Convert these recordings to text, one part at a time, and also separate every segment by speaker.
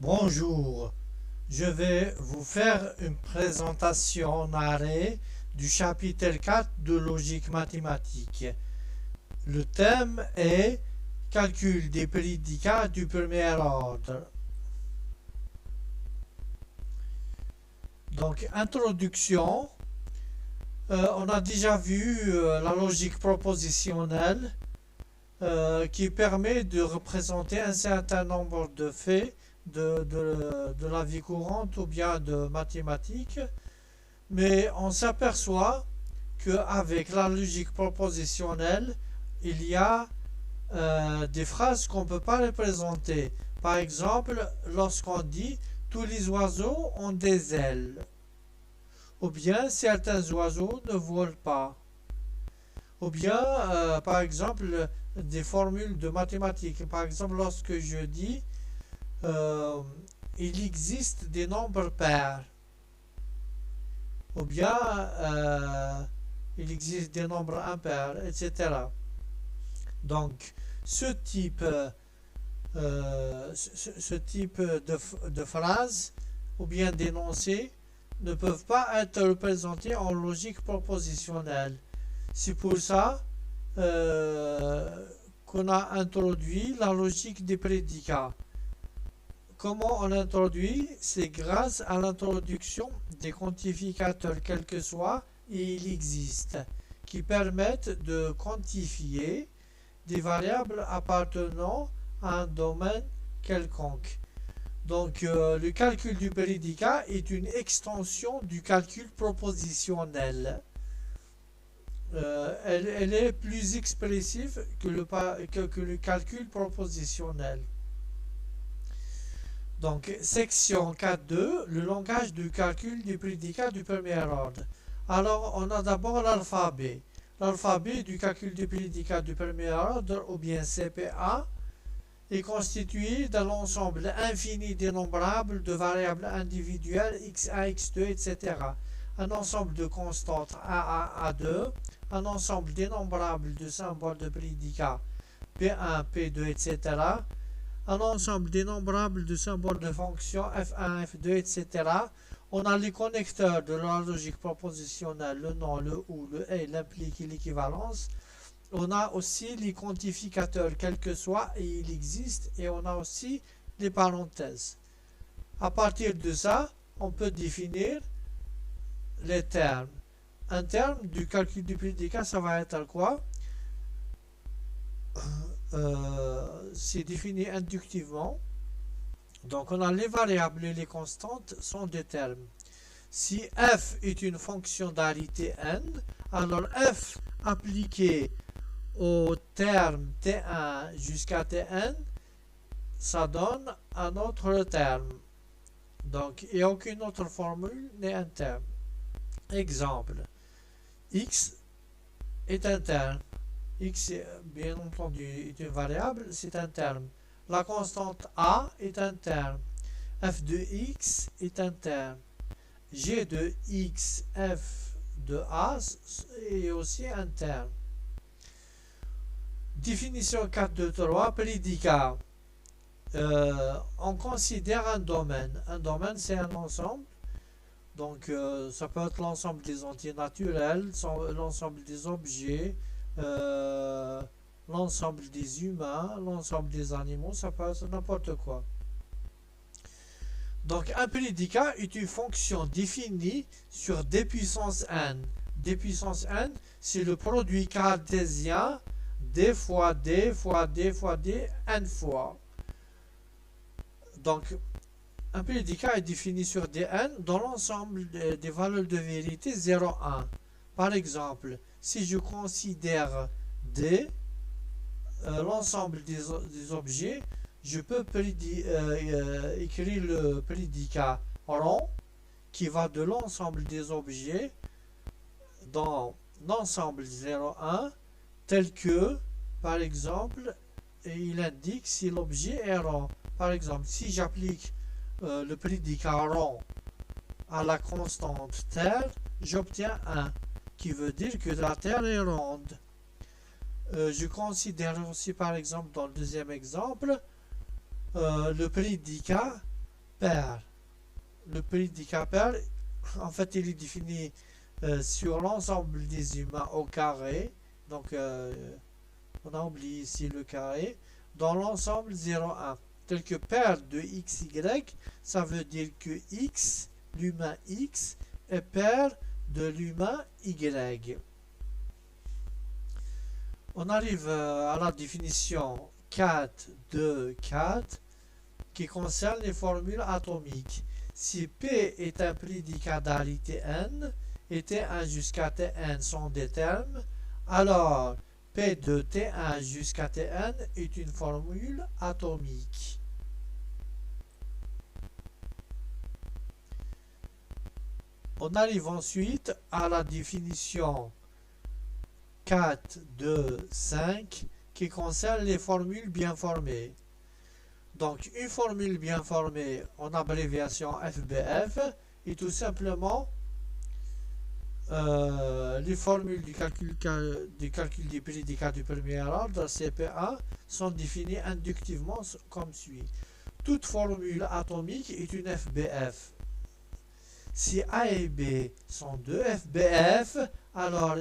Speaker 1: Bonjour, je vais vous faire une présentation narrée du chapitre 4 de logique mathématique. Le thème est calcul des prédicats du premier ordre. Donc, introduction. On a déjà vu la logique propositionnelle qui permet de représenter un certain nombre de faits de la vie courante ou bien de mathématiques, mais on s'aperçoit qu'avec la logique propositionnelle, il y a des phrases qu'on ne peut pas représenter. Par exemple, lorsqu'on dit tous les oiseaux ont des ailes, ou bien certains oiseaux ne volent pas, ou bien par exemple des formules de mathématiques. Par exemple, lorsque je dis il existe des nombres pairs, ou bien il existe des nombres impairs, etc. Donc, ce type de phrases ou bien d'énoncés ne peuvent pas être représentés en logique propositionnelle. C'est pour ça qu'on a introduit la logique des prédicats. Comment on introduit? C'est grâce à l'introduction des quantificateurs, quels que soient, et il existe, qui permettent de quantifier des variables appartenant à un domaine quelconque. Donc, le calcul du prédicat est une extension du calcul propositionnel. Elle est plus expressive que le calcul propositionnel. Donc, section 4.2, le langage du calcul des prédicats du premier ordre. Alors, on a d'abord l'alphabet. L'alphabet du calcul des prédicats du premier ordre, ou bien CPA, est constitué d'un ensemble infini dénombrable de variables individuelles x1, x2, etc. Un ensemble de constantes a1, a2, un ensemble dénombrable de symboles de prédicats p1, p2, etc. Un ensemble dénombrable de symboles de fonctions f1, f2, etc. On a les connecteurs de la logique propositionnelle, le non, le ou, le et, l'implique et l'équivalence. On a aussi les quantificateurs, quels que soient, et il existe, et on a aussi les parenthèses. À partir de ça, on peut définir les termes. Un terme du calcul du prédicat, ça va être quoi? C'est défini inductivement. Donc on a les variables et les constantes sont des termes. Si f est une fonction d'arité n, alors f appliqué au terme t1 jusqu'à tn, ça donne un autre terme. Donc et aucune autre formule n'est un terme. Exemple, x est un terme. X, bien entendu, est une variable, c'est un terme. La constante a est un terme. F de x est un terme. G de x, f de a est aussi un terme. Définition 4.2.3, prédicat. On considère un domaine. Un domaine, c'est un ensemble. Donc, ça peut être l'ensemble des entiers naturels, l'ensemble des objets, l'ensemble des humains, l'ensemble des animaux, ça peut être n'importe quoi. Donc, un prédicat est une fonction définie sur d puissance n. d puissance n, c'est le produit cartésien d fois d fois d fois d n fois. Donc, un prédicat est défini sur Dn dans l'ensemble des valeurs de vérité 0, 1. Par exemple, si je considère D, l'ensemble des objets, je peux écrire le prédicat rond qui va de l'ensemble des objets dans l'ensemble 0, 1, tel que, par exemple, il indique si l'objet est rond. Par exemple, si j'applique le prédicat rond à la constante terre, j'obtiens 1, qui veut dire que la terre est ronde. Je considère aussi, par exemple, dans le deuxième exemple, le prédicat pair. Le prédicat pair, en fait, il est défini sur l'ensemble des humains au carré. Donc, on a oublié ici le carré. Dans l'ensemble 0,1. Tel que pair de xy, ça veut dire que x, l'humain x, est pair de l'humain y. On arrive à la définition 4 de 4 qui concerne les formules atomiques. Si P est un prédicat d'arité n et T1 jusqu'à Tn sont des termes, alors P de T1 jusqu'à Tn est une formule atomique. On arrive ensuite à la définition 4 de 5 qui concerne les formules bien formées. Donc, une formule bien formée en abréviation FBF est tout simplement les formules du calcul des prédicats du premier ordre, CP1, sont définies inductivement comme suit. Toute formule atomique est une FBF. Si A et B sont deux FBF, alors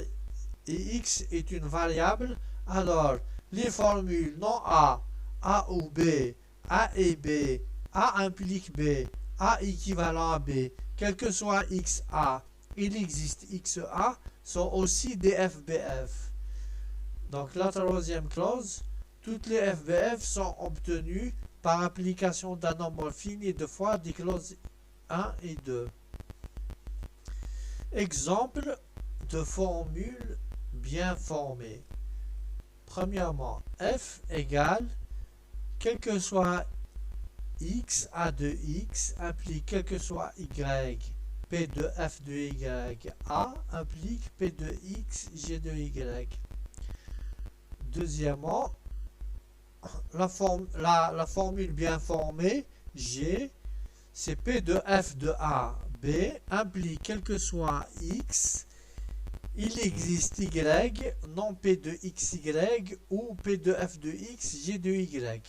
Speaker 1: et X est une variable, alors les formules non A, A ou B, A et B, A implique B, A équivalent à B, quel que soit XA, il existe XA, sont aussi des FBF. Donc la troisième clause, toutes les FBF sont obtenues par application d'un nombre fini de fois des clauses 1 et 2. Exemple de formule bien formée. Premièrement, f égale, quel que soit x, a de x implique quel que soit y, p de f de y, a implique p de x, g de y. Deuxièmement, la formule bien formée, g, c'est p de f de a, b implique quel que soit x, il existe y, non p de xy ou p de f de x, g de y.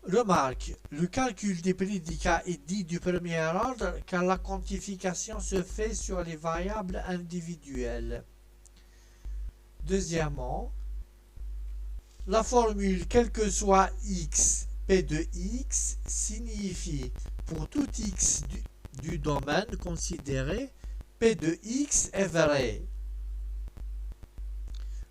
Speaker 1: Remarque, le calcul des prédicats est dit du premier ordre car la quantification se fait sur les variables individuelles. Deuxièmement, la formule quel que soit x, p de x signifie pour tout x du domaine considéré, p de x est vrai.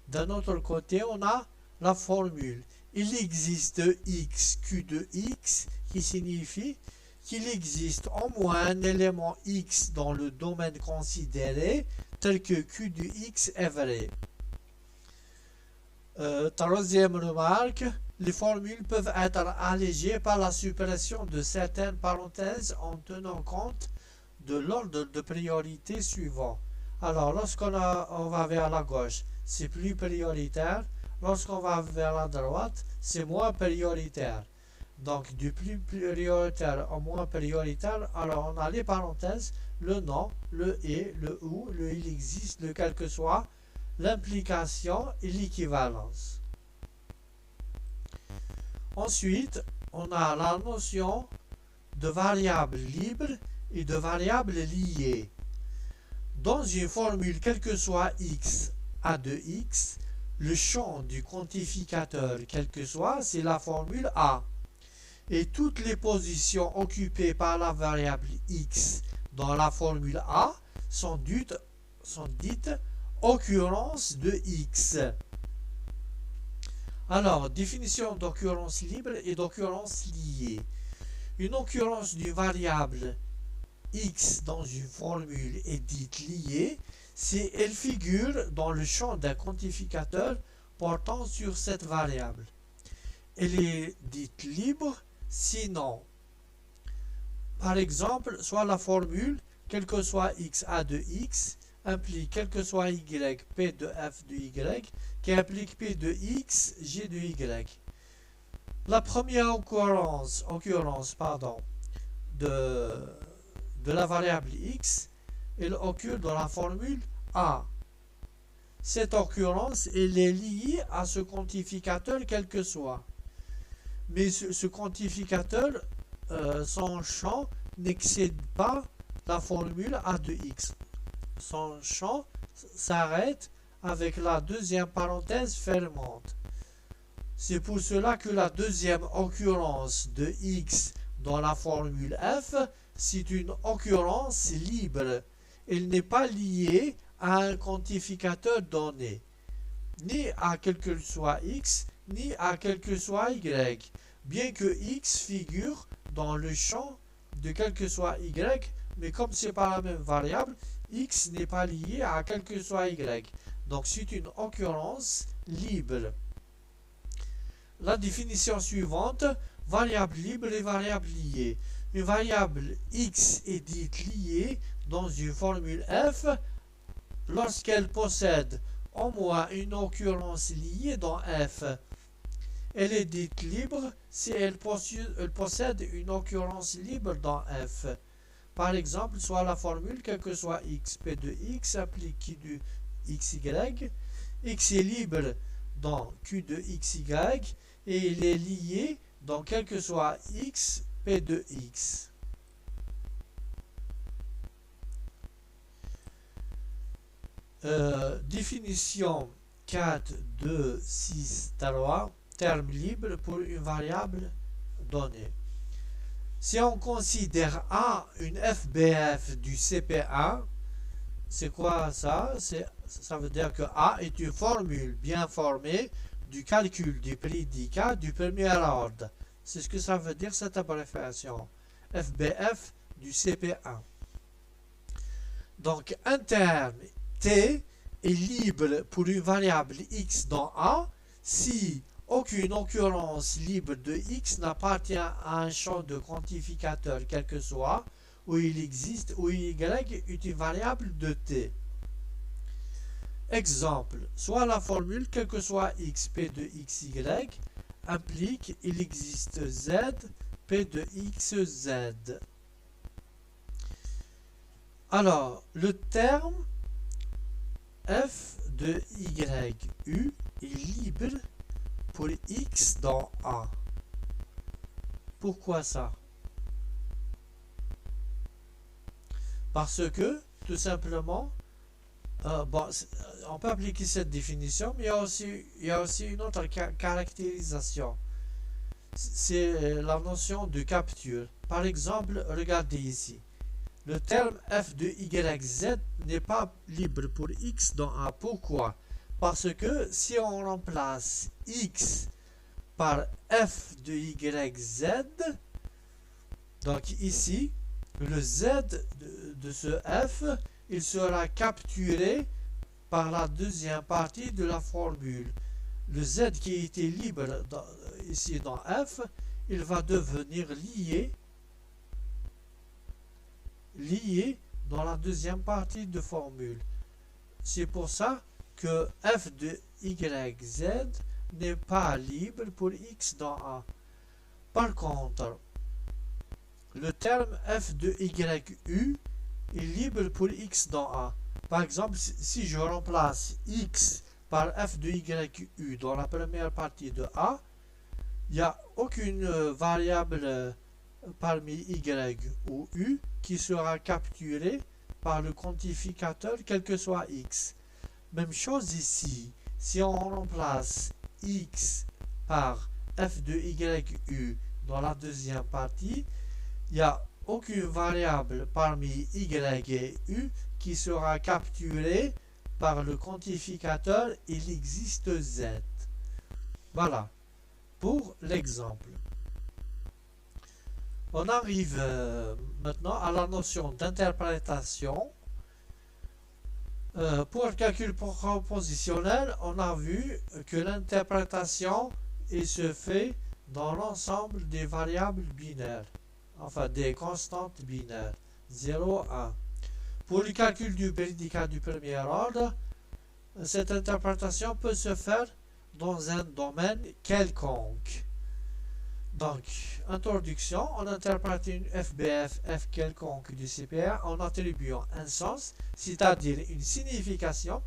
Speaker 1: D'un autre côté, on a la formule il existe x, q de x, qui signifie qu'il existe au moins un élément x dans le domaine considéré, tel que q de x est vrai. Troisième remarque, les formules peuvent être allégées par la suppression de certaines parenthèses en tenant compte de l'ordre de priorité suivant. Alors, lorsqu'on va vers la gauche, c'est plus prioritaire. Lorsqu'on va vers la droite, c'est moins prioritaire. Donc, du plus prioritaire au moins prioritaire, alors on a les parenthèses, le non, le et, le ou, le il existe, le quel que soit, l'implication et l'équivalence. Ensuite, on a la notion de variable libre et de variable liée. Dans une formule, quel que soit x, a de x, le champ du quantificateur, quel que soit, c'est la formule a. Et toutes les positions occupées par la variable x dans la formule a sont dites occurrences de x. Alors, définition d'occurrence libre et d'occurrence liée. Une occurrence d'une variable x dans une formule est dite liée si elle figure dans le champ d'un quantificateur portant sur cette variable. Elle est dite libre sinon, par exemple, soit la formule quel que soit x a de x implique quel que soit y p de f de y qui implique p de x g de y. La première occurrence de la variable x, elle occure dans la formule a. Cette occurrence elle est liée à ce quantificateur quel que soit. mais ce quantificateur, son champ n'excède pas la formule a de x. Son champ s'arrête avec la deuxième parenthèse fermante. C'est pour cela que la deuxième occurrence de x dans la formule f, c'est une occurrence libre. Elle n'est pas liée à un quantificateur donné, ni à quel que soit x, ni à quel que soit y, bien que x figure dans le champ de quel que soit y, mais comme c'est pas la même variable, x n'est pas lié à quel que soit y. Donc c'est une occurrence libre. La définition suivante, variable libre et variable liée. Une variable x est dite liée dans une formule f lorsqu'elle possède au moins une occurrence liée dans f. Elle est dite libre si elle possède une occurrence libre dans f. Par exemple, soit la formule quel que soit x, p de x applique q de xy, x est libre dans q de xy et il est lié dans quel que soit x, p de x. Définition 4, 2, 6, 3, terme libre pour une variable donnée. Si on considère A une FBF du CP1, c'est quoi ça? Ça veut dire que A est une formule bien formée du calcul du prédicat du premier ordre. C'est ce que ça veut dire cette abréviation. FBF du CP1. Donc un terme T est libre pour une variable x dans A si aucune occurrence libre de x n'appartient à un champ de quantificateur quel que soit, où il existe, où y est une variable de t. Exemple, soit la formule quel que soit x, p de xy, implique il existe z, p de xz. Alors, le terme f de yu est libre pour x dans A. Pourquoi ça? Parce que, tout simplement, on peut appliquer cette définition, mais il y a aussi une autre caractérisation. C'est la notion de capture. Par exemple, regardez ici. Le terme f de yz n'est pas libre pour x dans A. Pourquoi? Parce que si on remplace x par f de yz, donc ici, le z de ce f, il sera capturé par la deuxième partie de la formule. Le z qui était libre ici dans f, il va devenir lié dans la deuxième partie de formule. C'est pour ça que f de yz n'est pas libre pour x dans A. Par contre, le terme f de yu est libre pour x dans A. Par exemple, si je remplace x par f de yu dans la première partie de A, il n'y a aucune variable parmi y ou u qui sera capturée par le quantificateur quel que soit x. Même chose ici, si on remplace x par f de yu dans la deuxième partie, il n'y a aucune variable parmi y et u qui sera capturée par le quantificateur, il existe z. Voilà, pour l'exemple. On arrive maintenant à la notion d'interprétation. Pour le calcul propositionnel, on a vu que l'interprétation se fait dans l'ensemble des variables binaires, enfin des constantes binaires, 0, 1. Pour le calcul du prédicat du premier ordre, cette interprétation peut se faire dans un domaine quelconque. Donc, introduction, on interprète une FBF, F quelconque du CP1 en attribuant un sens, c'est-à-dire une signification,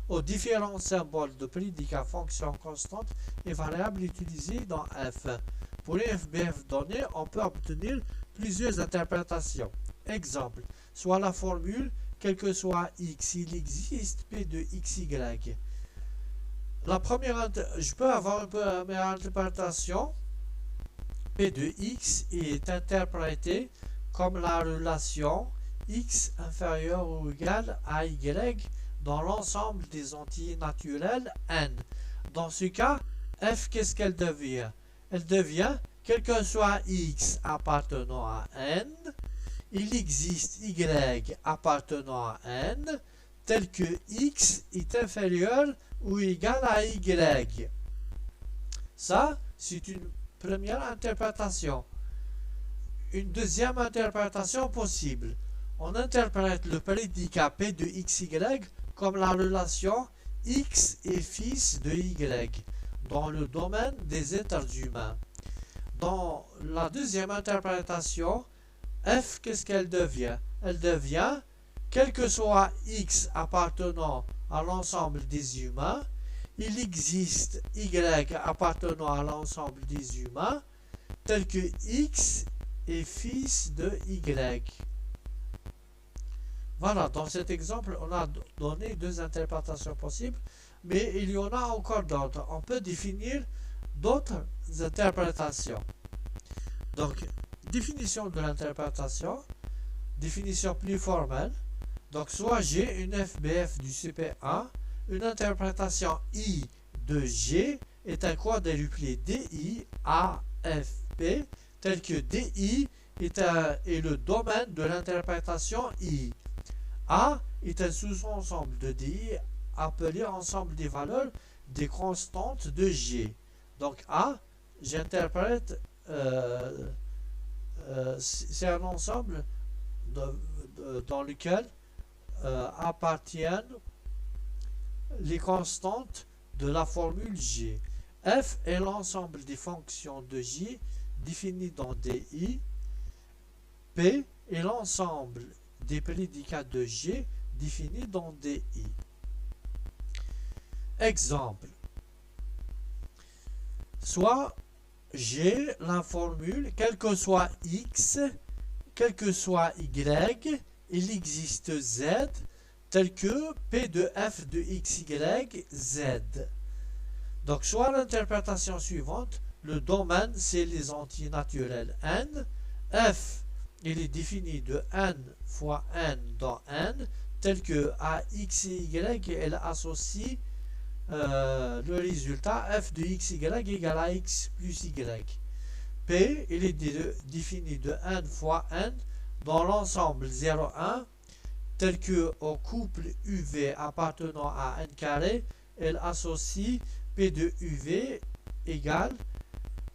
Speaker 1: aux différents symboles de prédicat, fonction constante et variable utilisés dans F. pour une FBF donnée, on peut obtenir plusieurs interprétations. Exemple, soit la formule, quel que soit x, il existe P de xy. La première, je peux avoir une première interprétation. P de x est interprété comme la relation x inférieur ou égal à y dans l'ensemble des entiers naturels n. Dans ce cas, f, qu'est-ce qu'elle devient? Elle devient, quel que soit x appartenant à n, il existe y appartenant à n, tel que x est inférieur ou égal à y. Ça, c'est une première interprétation. Une deuxième interprétation possible. On interprète le prédicat P de xy comme la relation x est fils de y dans le domaine des êtres humains. Dans la deuxième interprétation, f, qu'est-ce qu'elle devient? Elle devient, quel que soit x appartenant à l'ensemble des humains, il existe y appartenant à l'ensemble des humains, tel que x est fils de y. Voilà, dans cet exemple, on a donné deux interprétations possibles, mais il y en a encore d'autres. On peut définir d'autres interprétations. Donc, définition de l'interprétation, définition plus formelle. Donc, soit j'ai une FBF du CP1, une interprétation I de G est un quadruplé DI AFP, tel que DI est le domaine de l'interprétation I. A est un sous-ensemble de DI appelé ensemble des valeurs des constantes de G. Donc A, j'interprète, c'est un ensemble dans lequel appartiennent les constantes de la formule G. F est l'ensemble des fonctions de J définies dans DI. P est l'ensemble des prédicats de G définis dans DI. Exemple. Soit G, la formule, quel que soit X, quel que soit Y, il existe Z, tel que P de F de XY, Z. Donc, soit l'interprétation suivante, le domaine, c'est les entiers naturels N. F, il est défini de N fois N dans N, tel que à X et Y, elle associe le résultat F de XY égale à X plus Y. P, il est défini de N fois N dans l'ensemble 0, 1, tel que au couple UV appartenant à n carré, elle associe P de UV égale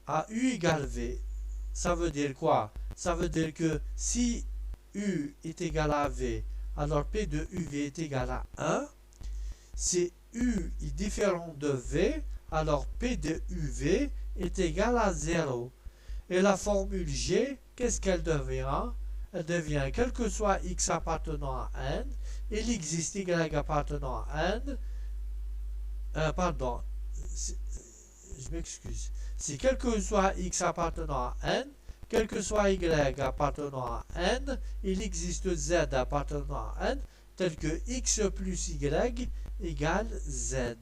Speaker 1: à U égale V. Ça veut dire quoi? Ça veut dire que si U est égal à V, alors P de UV est égal à 1. Si U est différent de V, alors P de UV est égal à 0. Et la formule G, qu'est-ce qu'elle devient? Elle devient, quel que soit X appartenant à N, il existe Y appartenant à N, pardon, je m'excuse. Si quel que soit X appartenant à N, quel que soit Y appartenant à N, il existe Z appartenant à N, tel que X plus Y égale Z.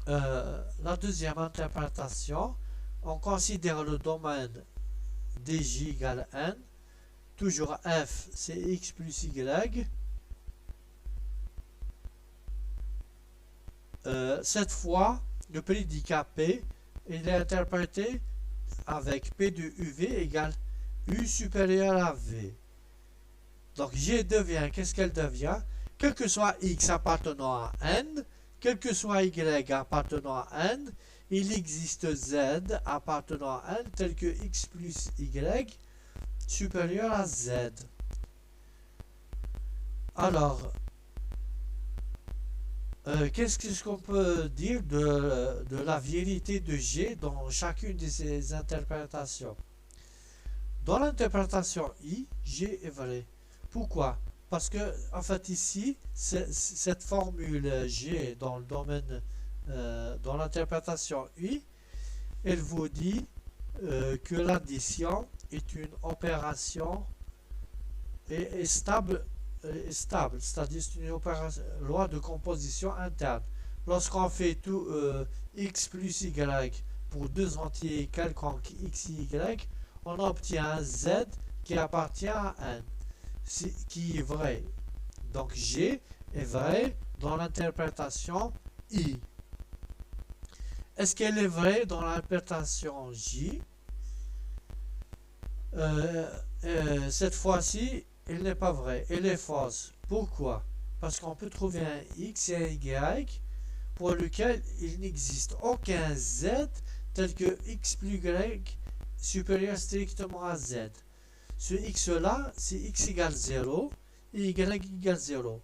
Speaker 1: La deuxième interprétation, on considère le domaine dj égale n, toujours f c'est x plus y. Cette fois, le prédicat P, il est interprété avec P de UV égale U supérieur à V. Donc G devient, qu'est-ce qu'elle devient? Quel que soit X appartenant à N, quel que soit Y appartenant à N, il existe Z appartenant à N tel que X plus Y supérieur à Z. Alors, qu'est-ce qu'on peut dire de la vérité de G dans chacune de ces interprétations? Dans l'interprétation I, G est vrai. Pourquoi? Parce que, en fait, ici, cette formule G dans le domaine dans l'interprétation I, elle vous dit que l'addition est une opération et est stable, c'est-à-dire c'est une loi de composition interne. Lorsqu'on fait tout x plus y pour deux entiers quelconques x et y, on obtient un z qui appartient à n, qui est vrai. Donc G est vrai dans l'interprétation I. Est-ce qu'elle est vraie dans l'interprétation J? Cette fois-ci, elle n'est pas vraie, elle est fausse. Pourquoi? Parce qu'on peut trouver un x et un y pour lequel il n'existe aucun z tel que x plus y supérieur strictement à z. Ce x-là, c'est x égale 0 et y égale 0.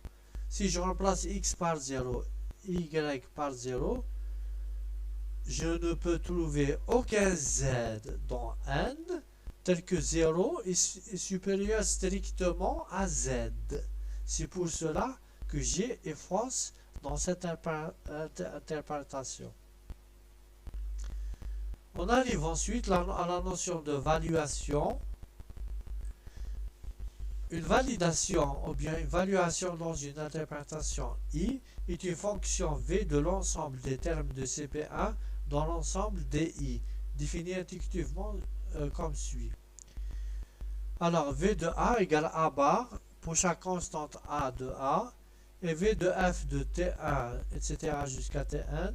Speaker 1: Si je remplace x par 0 et y par 0, je ne peux trouver aucun z dans n tel que 0 est supérieur strictement à z. C'est pour cela que G est fausse dans cette interprétation. On arrive ensuite à la notion de valuation. Une validation ou bien une valuation dans une interprétation I est une fonction V de l'ensemble des termes de CP1 dans l'ensemble des I, définie intuitivement comme suit. Alors V de A égale A bar pour chaque constante A de A, et V de F de T1, etc. jusqu'à Tn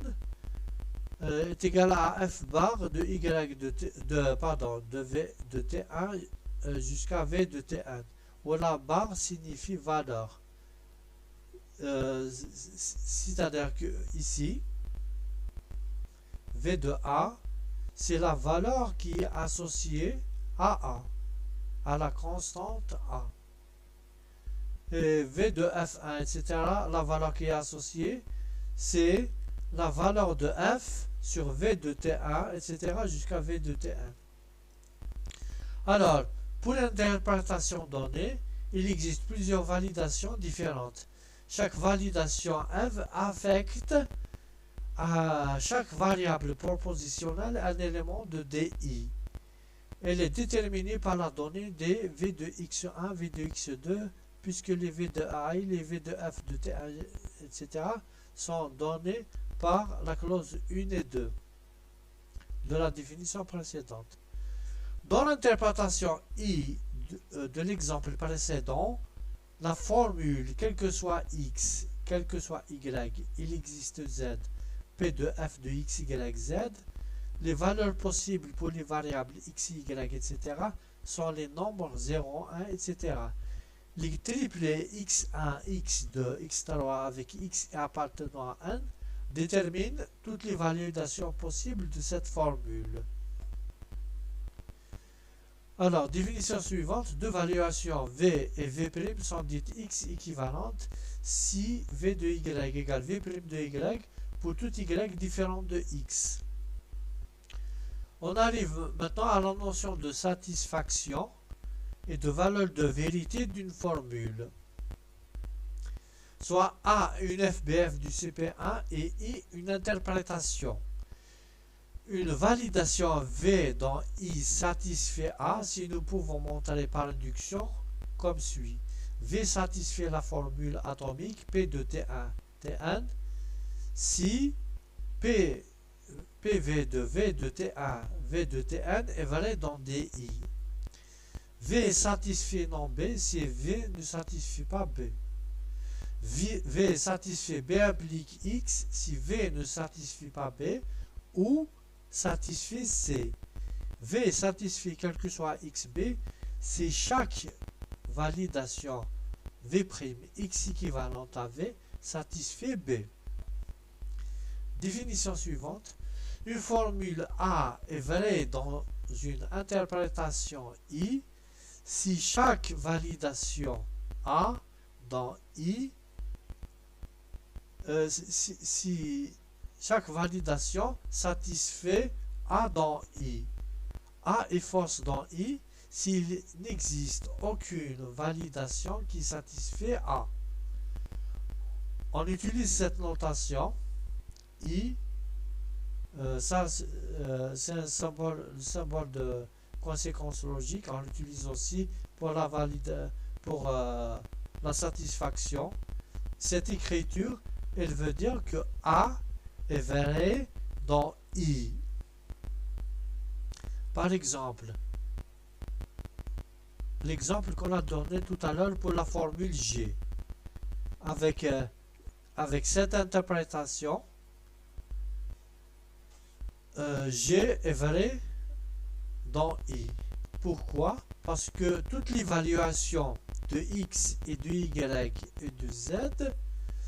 Speaker 1: est égal à F bar de Y de V de T1 jusqu'à V de Tn, où la barre signifie valeur. C'est-à-dire que ici, V de A, c'est la valeur qui est associée à la constante A. Et V de F1, etc., la valeur qui est associée, c'est la valeur de F sur V de T1, etc., jusqu'à V de T1. Alors, pour l'interprétation donnée, il existe plusieurs validations différentes. Chaque validation F affecte à chaque variable propositionnelle un élément de DI. Elle est déterminée par la donnée des V de x1, V de x2, puisque les V de A et les V de F de T1, etc. sont donnés par la clause 1 et 2 de la définition précédente. Dans l'interprétation I de l'exemple précédent, la formule, quel que soit x, quel que soit y, il existe z, p de f de x, y, z, les valeurs possibles pour les variables x, y, etc. sont les nombres 0, 1, etc. Les triplés x1, x2, x3 avec x appartenant à n déterminent toutes les validations possibles de cette formule. Alors, définition suivante, deux valuations V et V' sont dites X équivalentes si V de Y égale V' de Y pour tout Y différent de X. On arrive maintenant à la notion de satisfaction et de valeur de vérité d'une formule. Soit A une FBF du CP1 et I une interprétation. Une validation V dans I satisfait A si nous pouvons montrer par induction comme suit. V satisfait la formule atomique P de T1, Tn si PV de V de T1, V de Tn est vrai dans DI. V satisfait non B si V ne satisfait pas B. V satisfait B implique X si V ne satisfait pas B ou satisfait C. V satisfait quel que soit XB si chaque validation V' X équivalente à V satisfait B. Définition suivante. Une formule A est vraie dans une interprétation I si chaque validation A dans I si chaque validation satisfait A dans I. A est fausse dans I s'il n'existe aucune validation qui satisfait A. On utilise cette notation I, ça c'est un symbole de conséquence logique. On l'utilise aussi pour pour la satisfaction. Cette écriture, elle veut dire que A est vrai dans I. Par exemple, l'exemple qu'on a donné tout à l'heure pour la formule G. Avec cette interprétation, G est vrai dans I. Pourquoi? Parce que toute l'évaluation de X et de Y et de Z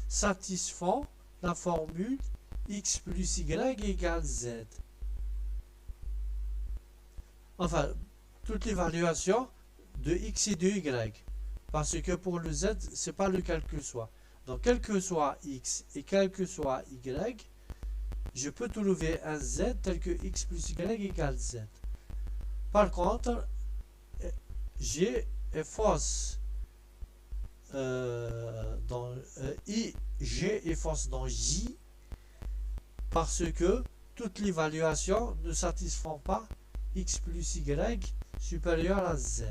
Speaker 1: satisfont la formule X plus Y égale Z. Enfin, toute l'évaluation de X et de Y. Parce que pour le Z, c'est pas lequel que soit. Donc, quel que soit X et quel que soit Y, je peux trouver un Z tel que X plus Y égale Z. Par contre, G est fausse dans I, G est fausse dans J parce que toute l'évaluation ne satisfont pas X plus Y supérieur à Z.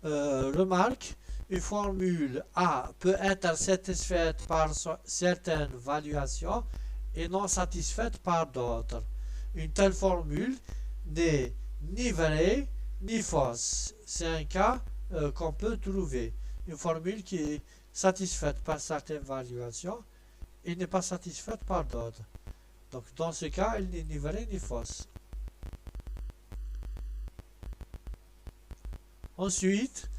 Speaker 1: Remarque, une formule A peut être satisfaite par certaines valuations et non satisfaite par d'autres. Une telle formule n'est ni vraie ni fausse. C'est un cas qu'on peut trouver. Une formule qui est satisfaite par certaines valuations et n'est pas satisfaite par d'autres. Donc dans ce cas, elle n'est ni vraie ni fausse. Ensuite,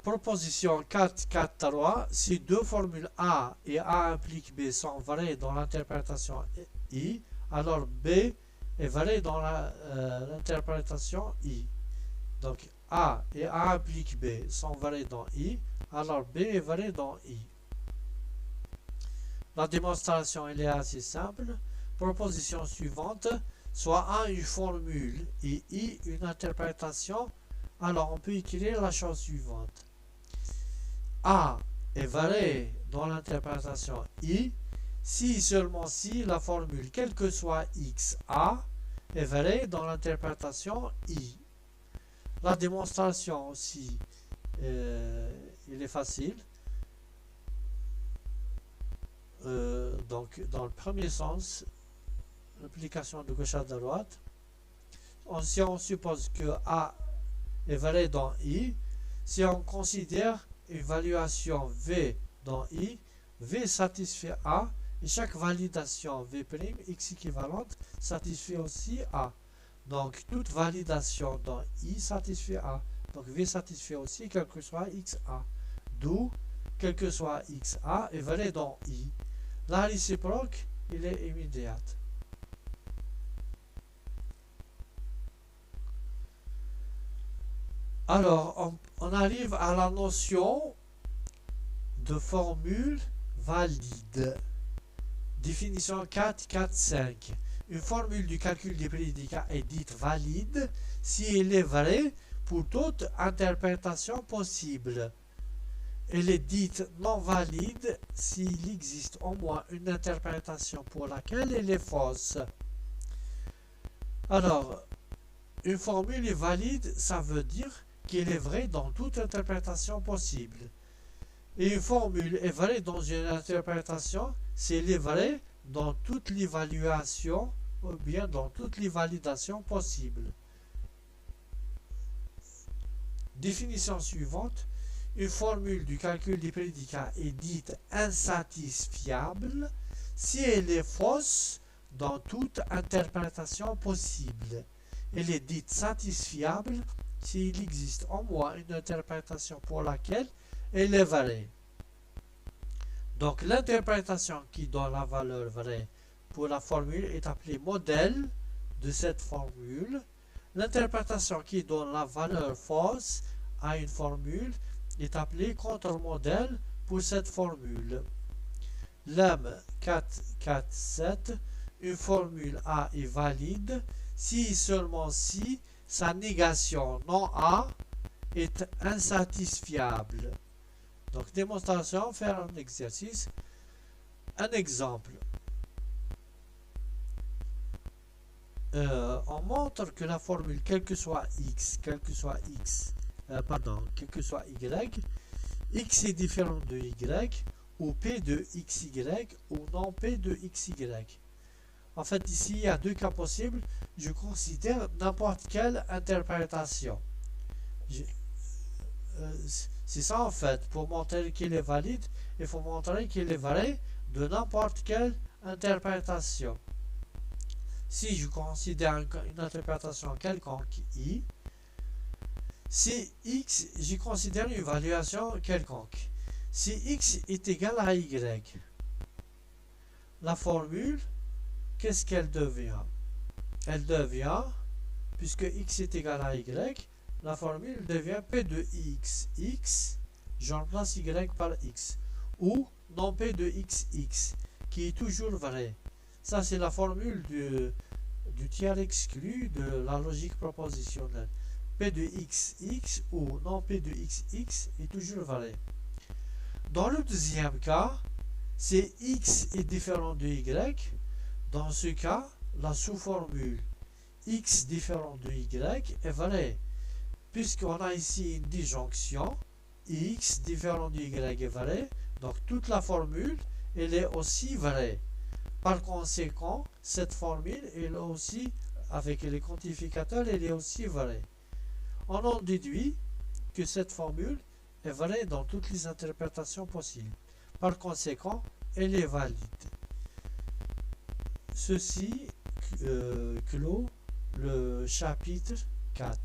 Speaker 1: proposition 4, 4, 3, si deux formules A et A implique B sont vraies dans l'interprétation I, alors B est vrai dans l'interprétation I. Donc A et A implique B sont vrais dans I, alors B est vrai dans I. La démonstration elle est assez simple. Proposition suivante, soit A une formule et I une interprétation, alors on peut écrire la chose suivante. A est vrai dans l'interprétation I, si seulement si la formule, quel que soit XA, est vraie dans l'interprétation I. La démonstration aussi, il est facile. Donc, dans le premier sens, l'application de gauche à droite, si on suppose que A est vrai dans I, si on considère une valuation V dans I, V satisfait A, et chaque validation V' X équivalente satisfait aussi A. Donc, toute validation dans I satisfait A. Donc, V satisfait aussi quel que soit XA. D'où, quel que soit XA est vrai dans I. La réciproque, il est immédiate. Alors, on arrive à la notion de formule valide. Définition 4, 4, 5. Une formule du calcul des prédicats est dite valide si elle est vraie pour toute interprétation possible. Elle est dite non valide s'il existe au moins une interprétation pour laquelle elle est fausse. Alors, une formule est valide, ça veut dire qu'elle est vraie dans toute interprétation possible. Et une formule est vraie dans une interprétation si elle est vraie dans toute l'évaluation ou bien dans toutes les validations possibles. Définition suivante. Une formule du calcul des prédicats est dite insatisfiable si elle est fausse dans toute interprétation possible. Elle est dite satisfiable s'il existe au moins une interprétation pour laquelle elle est vraie. Donc l'interprétation qui donne la valeur vraie pour la formule est appelée modèle de cette formule. L'interprétation qui donne la valeur fausse à une formule est appelée contre-modèle pour cette formule. Lemme 447, une formule A est valide si seulement si sa négation non A est insatisfiable. Donc, démonstration, faire un exercice. Un exemple. On montre que la formule, quel que soit x, quel que soit y, x est différent de y, ou p de xy, ou non p de xy. En fait, ici, il y a deux cas possibles. Je considère n'importe quelle interprétation. C'est ça, en fait. Pour montrer qu'il est valide, il faut montrer qu'il est vrai de n'importe quelle interprétation. Si je considère une interprétation quelconque i, si x, je considère une évaluation quelconque. Si x est égal à y, la formule, qu'est-ce qu'elle devient? Elle devient, puisque x est égal à y, la formule devient p de x, je remplace y par x, ou non p de xx, qui est toujours vrai. Ça, c'est la formule du tiers exclu de la logique propositionnelle. P de xx ou non P de xx est toujours vrai. Dans le deuxième cas, si x est différent de y, dans ce cas, la sous-formule x différent de y est vraie, puisqu'on a ici une disjonction, x différent de y est vrai, donc toute la formule, elle est aussi vraie. Par conséquent, cette formule, elle aussi, avec les quantificateurs, elle est aussi vraie. On en déduit que cette formule est vraie dans toutes les interprétations possibles. Par conséquent, elle est valide. Ceci clôt le chapitre 4.